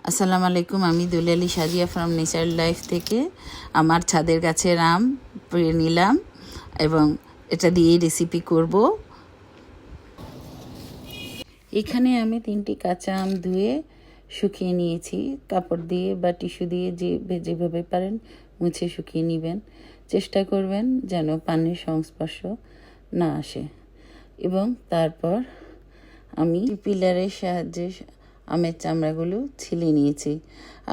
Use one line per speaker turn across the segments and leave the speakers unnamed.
আসসালামু আলাইকুম। আমি দুলালী সাজিয়া ফ্রম নেচার লাইফ থেকে আমার ছাদের গাছের আম পেড়ে নিলাম এবং এটা দিয়ে রেসিপি করব। এখানে আমি 3টি কাঁচা আম ধুয়ে শুকিয়ে নিয়েছি কাপড় দিয়ে বা টিস্যু দিয়ে, যেভাবে পারেন মুছে শুকিয়ে নেবেন। চেষ্টা করবেন যেন পানির সংস্পর্শ না আসে। এবং তারপর আমি পিলারের সাহায্যে আমের চামড়াগুলো ছিলে নিয়েছি।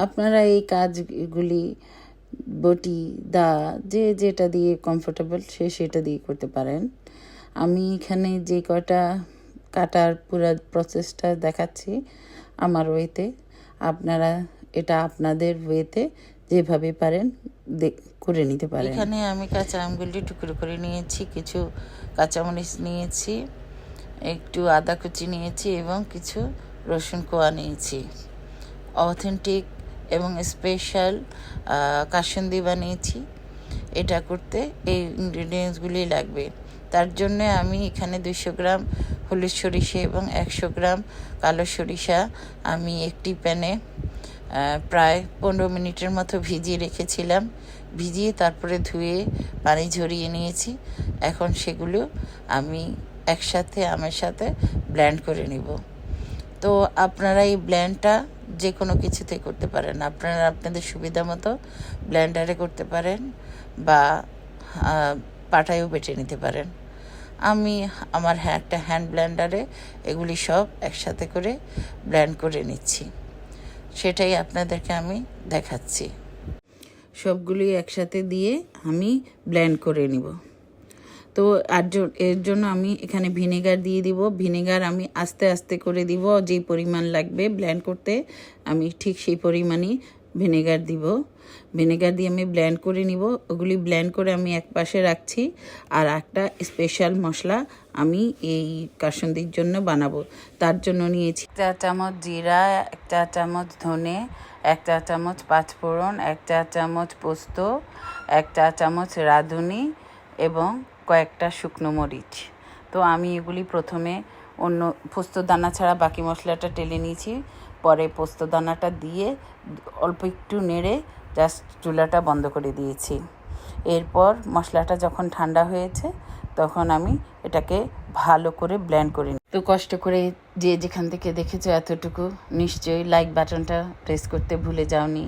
আপনারা এই কাজগুলি বটি, দা, যেটা দিয়ে কমফোর্টেবল সেটা দিয়ে করতে পারেন। আমি এখানে যে কটা কাটার পুরো প্রসেসটা দেখাচ্ছি আমার ওয়েতে, আপনারা এটা আপনাদের ওয়েতে যেভাবে পারেন করে নিতে পারেন। এখানে আমি কাঁচা আমগুলি টুকরো করে নিয়েছি, কিছু কাঁচামরিচ নিয়েছি, একটু আদা কুচি নিয়েছি এবং কিছু রসুন কোয়া নিয়েছি। অথেন্টিক এবং স্পেশাল কাসুন্দি বানিয়েছি। এটা করতে এই ইনগ্রিডিয়েন্টসগুলি লাগবে। তার জন্য আমি এখানে 200 গ্রাম হলুদ সরিষা এবং 100 গ্রাম কালো সরিষা আমি একটি প্যানে প্রায় 15 মিনিটের মতো ভিজিয়ে রেখেছিলাম। ভিজিয়ে তারপরে ধুয়ে পানি ঝরিয়ে নিয়েছি। এখন সেগুলো আমি একসাথে আমের সাথে ব্লেন্ড করে নিব। তো আপনারা এই ব্লেন্ডটা যে কোনো কিছুতে করতে পারেন। আপনারা আপনাদের সুবিধা মতো ব্লেন্ডারে করতে পারেন বা পাটায়ও বেটে নিতে পারেন। আমি আমার একটা হ্যান্ড ব্লেন্ডারে এগুলি সব একসাথে করে ব্লেন্ড করে নিচ্ছি। সেটাই আপনাদেরকে আমি দেখাচ্ছি। সবগুলি একসাথে দিয়ে আমি ব্লেন্ড করে নিব। তো এর জন্য আমি এখানে ভিনেগার দিয়ে দিব। ভিনেগার আমি আস্তে আস্তে করে দিব, যেই পরিমাণ লাগবে ব্লেন্ড করতে আমি ঠিক সেই পরিমাণই ভিনেগার দিব। ভিনেগার দিয়ে আমি ব্লেন্ড করে নিব। ওগুলি ব্লেন্ড করে আমি এক পাশে রাখছি। আর একটা স্পেশাল মশলা আমি এই কাসুন্দির জন্য বানাবো। তার জন্য নিয়েছি 1 চা চামচ জিরা, 1 চা চামচ ধনে, 1 চা চামচ পাঁচফোড়ন, 1 চা চামচ পোস্ত, 1 চা চামচ রাঁধুনি এবং কয়েকটা শুকনো মরিচ। তো আমি এগুলি প্রথমে অন্য পোস্তদানা ছাড়া বাকি মশলাটা টেলে নিয়েছি। পরে পোস্তদানাটা দিয়ে অল্প একটু নেড়ে জাস্ট চুলাটা বন্ধ করে দিয়েছি। এরপর মশলাটা যখন ঠান্ডা হয়েছে তখন আমি এটাকে ভালো করে ব্লেন্ড করে নিই। তো কষ্ট করে যে যেখান থেকে দেখেছো এতটুকু নিশ্চয়ই লাইক বাটনটা প্রেস করতে ভুলে যাওনি।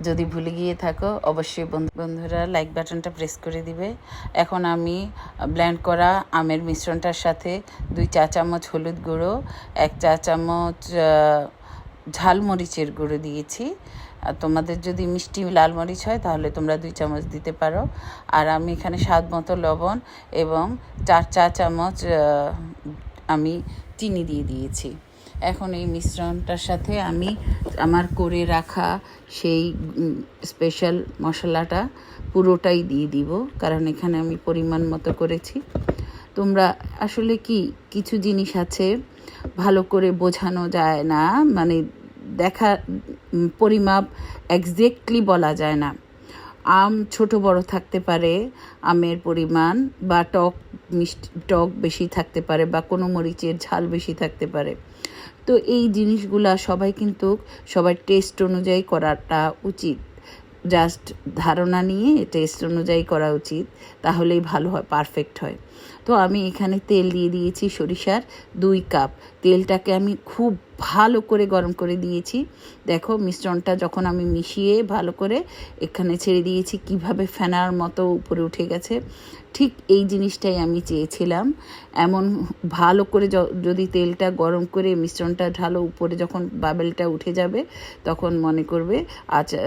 যদি ভুলে গিয়ে থাকো অবশ্যই বন্ধুরা লাইক বাটনটা প্রেস করে দিবে। এখন আমি ব্লেন্ড করা আমের মিশ্রণটার সাথে 2 চা চামচ হলুদ গুঁড়ো, 1 চা চামচ ঝালমরিচের গুঁড়ো দিয়েছি। আর তোমাদের যদি মিষ্টি লাল মরিচ হয় তাহলে তোমরা 2 চামচ দিতে পারো। আর আমি এখানে স্বাদ মতো লবণ এবং 4 চা চামচ আমি চিনি দিয়ে দিয়েছি। এখন এই মিশ্রণটার সাথে আমি আমার করে রাখা সেই স্পেশাল মশলাটা পুরোটাই দিয়ে দিব, কারণ এখানে আমি পরিমাণ মতো করেছি। তোমরা আসলে কিছু জিনিস আছে ভালো করে বোঝানো যায় না, মানে দেখা পরিমাপ এক্স্যাক্টলি বলা যায় না। আম ছোট বড় থাকতে পারে, আমের পরিমাণ বা টক বেশি থাকতে পারে বা কোনো মরিচের ঝাল বেশি থাকতে পারে। তো এই জিনিসগুলা সবার টেস্ট অনুযায়ী করাটা উচিত। জাস্ট ধারণা নিয়ে টেস্ট অনুযায়ী করা উচিত, তাহলেই ভালো হয়, পারফেক্ট হয়। তো আমি এখানে তেল দিয়ে দিয়েছি সরিষার 2 কাপ। তেলটাকে আমি খুব ভালো করে গরম করে দিয়েছি। দেখো মিশ্রণটা যখন আমি মিশিয়ে ভালো করে এখানে ছেড়ে দিয়েছি কিভাবে ফেনার মতো উপরে উঠে গেছে। ঠিক এই জিনিসটাই আমি চেয়েছিলাম। এমন ভালো করে যদি তেলটা গরম করে মিশ্রণটা ঢালো, উপরে যখন বাবেলটা উঠে যাবে তখন মনে করবে আচ্ছা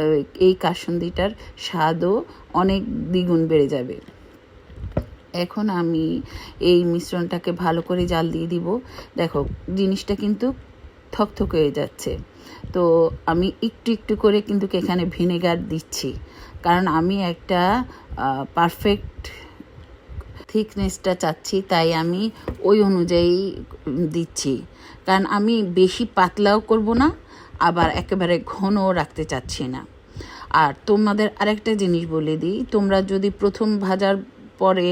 এই কাসুন্দিটার স্বাদও অনেক দ্বিগুণ বেড়ে যাবে। এখন আমি এই মিশ্রণটাকে ভালো করে জাল দিয়ে দিব। দেখো জিনিসটা কিন্তু থকথক হয়ে যাচ্ছে। তো আমি একটু একটু করে কিন্তু এখানে ভিনেগার দিচ্ছি, কারণ আমি একটা পারফেক্ট থিকনেসটা চাচ্ছি, তাই আমি ওই অনুযায়ী দিচ্ছি। কারণ আমি বেশি পাতলাও করব না, আবার একেবারে ঘনও রাখতে চাচ্ছি না। আর তোমাদের আরেকটা জিনিস বলে দিই, তোমরা যদি প্রথম ভাজার পরে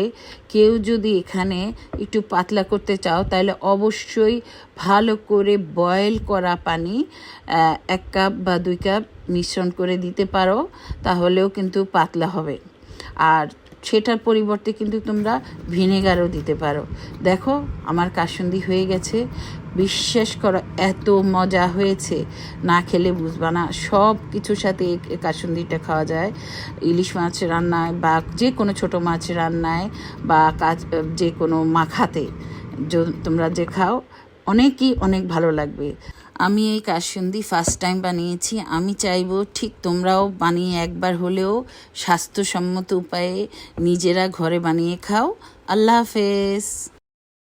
কেউ যদি এখানে একটু পাতলা করতে চাও তাহলে অবশ্যই ভালো করে বয়েল করা পানি 1 কাপ বা 2 কাপ মিশ্রণ করে দিতে পারো, তাহলেও কিন্তু পাতলা হবে। আর সেটার পরিবর্তে কিন্তু তোমরা ভিনেগারও দিতে পারো। দেখো আমার কাসুন্দি হয়ে গেছে, বিশ্বাস করো এত মজা হয়েছে, না খেলে বুঝবা না। সব কিছুর সাথে এই কাসুন্দিটা খাওয়া যায়, ইলিশ মাছ রান্নায় বা যে কোনো ছোটো মাছ রান্নায় বা যে কোনো মাখাতে তোমরা যে খাও অনেকই অনেক ভালো লাগবে। আমি এই কাসুন্দি ফার্স্ট টাইম বানিয়েছি, আমি চাইবো ঠিক তোমরাও বানিয়ে একবার হলেও স্বাস্থ্যসম্মত উপায়ে নিজেরা ঘরে বানিয়ে খাও। আল্লাহ হাফেজ।